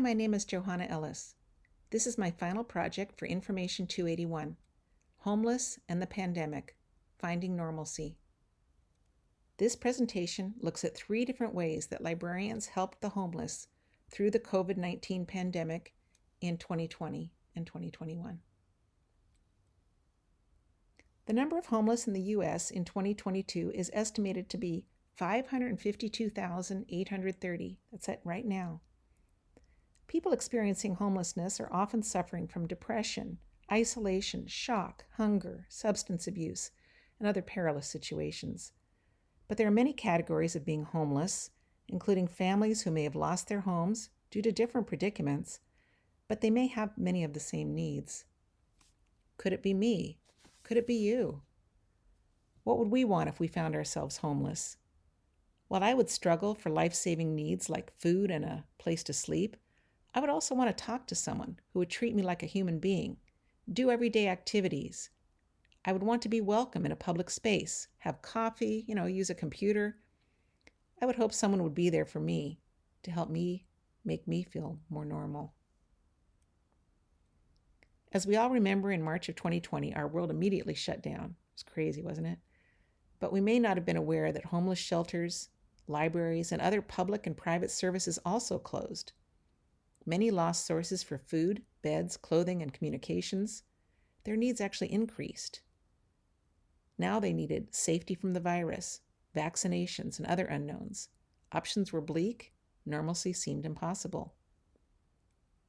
my name is Johanna Ellis. This is my final project for Information 281, Homeless and the Pandemic, Finding Normalcy. This presentation looks at 3 different ways that librarians helped the homeless through the COVID-19 pandemic in 2020 and 2021. The number of homeless in the U.S. in 2022 is estimated to be 552,830. That's it right now. People experiencing homelessness are often suffering from depression, isolation, shock, hunger, substance abuse, and other perilous situations. But there are many categories of being homeless, including families who may have lost their homes due to different predicaments, but they may have many of the same needs. Could it be me? Could it be you? What would we want if we found ourselves homeless? While I would struggle for life-saving needs like food and a place to sleep, I would also want to talk to someone who would treat me like a human being, do everyday activities. I would want to be welcome in a public space, have coffee, use a computer. I would hope someone would be there for me to help me make me feel more normal. As we all remember, in March of 2020, our world immediately shut down. It was crazy, wasn't it? But we may not have been aware that homeless shelters, libraries, and other public and private services also closed. Many lost sources for food, beds, clothing, and communications. Their needs actually increased. Now they needed safety from the virus, vaccinations, and other unknowns. Options were bleak. Normalcy seemed impossible.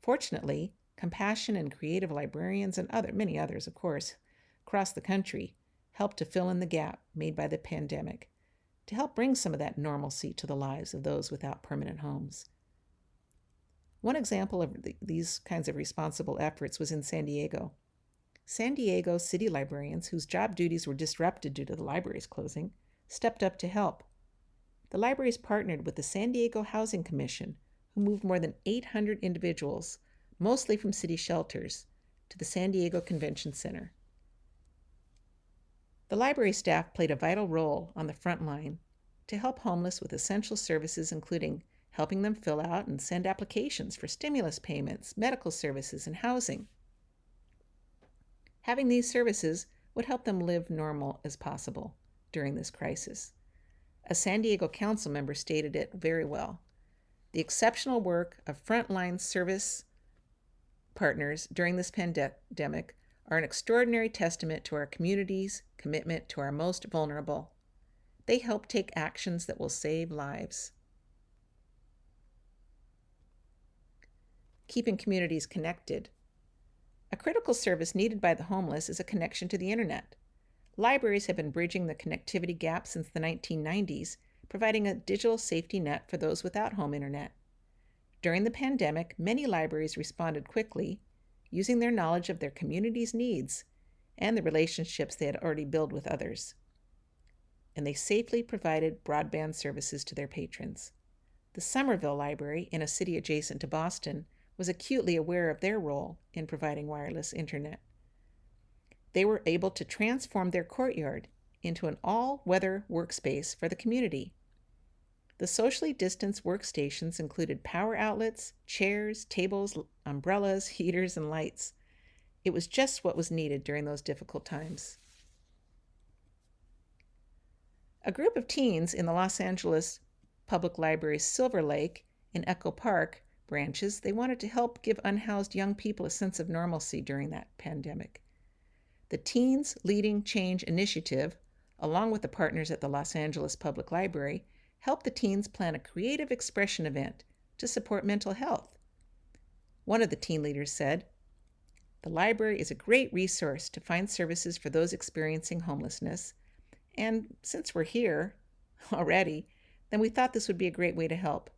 Fortunately, compassion and creative librarians and many others, of course, across the country helped to fill in the gap made by the pandemic to help bring some of that normalcy to the lives of those without permanent homes. One example of these kinds of responsible efforts was in San Diego. San Diego city librarians, whose job duties were disrupted due to the library's closing, stepped up to help. The libraries partnered with the San Diego Housing Commission, who moved more than 800 individuals, mostly from city shelters, to the San Diego Convention Center. The library staff played a vital role on the front line to help homeless with essential services, including helping them fill out and send applications for stimulus payments, medical services, and housing. Having these services would help them live normal as possible during this crisis. A San Diego council member stated it very well. The exceptional work of frontline service partners during this pandemic are an extraordinary testament to our community's commitment to our most vulnerable. They help take actions that will save lives. Keeping communities connected. A critical service needed by the homeless is a connection to the internet. Libraries have been bridging the connectivity gap since the 1990s, providing a digital safety net for those without home internet. During the pandemic, many libraries responded quickly, using their knowledge of their community's needs and the relationships they had already built with others. And they safely provided broadband services to their patrons. The Somerville Library, in a city adjacent to Boston, was acutely aware of their role in providing wireless internet. They were able to transform their courtyard into an all-weather workspace for the community. The socially distanced workstations included power outlets, chairs, tables, umbrellas, heaters, and lights. It was just what was needed during those difficult times. A group of teens in the Los Angeles Public Library's Silver Lake and Echo Park branches, they wanted to help give unhoused young people a sense of normalcy during that pandemic. The Teens Leading Change Initiative, along with the partners at the Los Angeles Public Library, helped the teens plan a creative expression event to support mental health. One of the teen leaders said, "The library is a great resource to find services for those experiencing homelessness, and since we're here already, then we thought this would be a great way to help."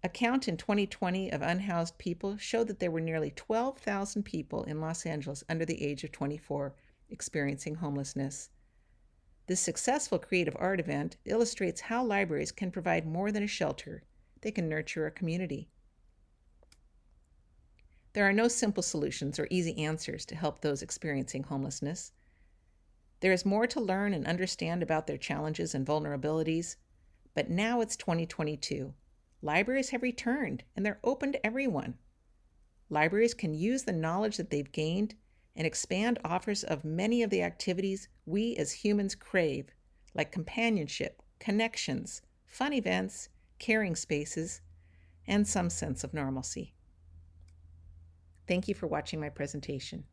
A count in 2020 of unhoused people showed that there were nearly 12,000 people in Los Angeles under the age of 24 experiencing homelessness. This successful creative art event illustrates how libraries can provide more than a shelter. They can nurture a community. There are no simple solutions or easy answers to help those experiencing homelessness. There is more to learn and understand about their challenges and vulnerabilities, but now it's 2022. Libraries have returned, and they're open to everyone. Libraries can use the knowledge that they've gained and expand offers of many of the activities we as humans crave, like companionship, connections, fun events, caring spaces, and some sense of normalcy. Thank you for watching my presentation.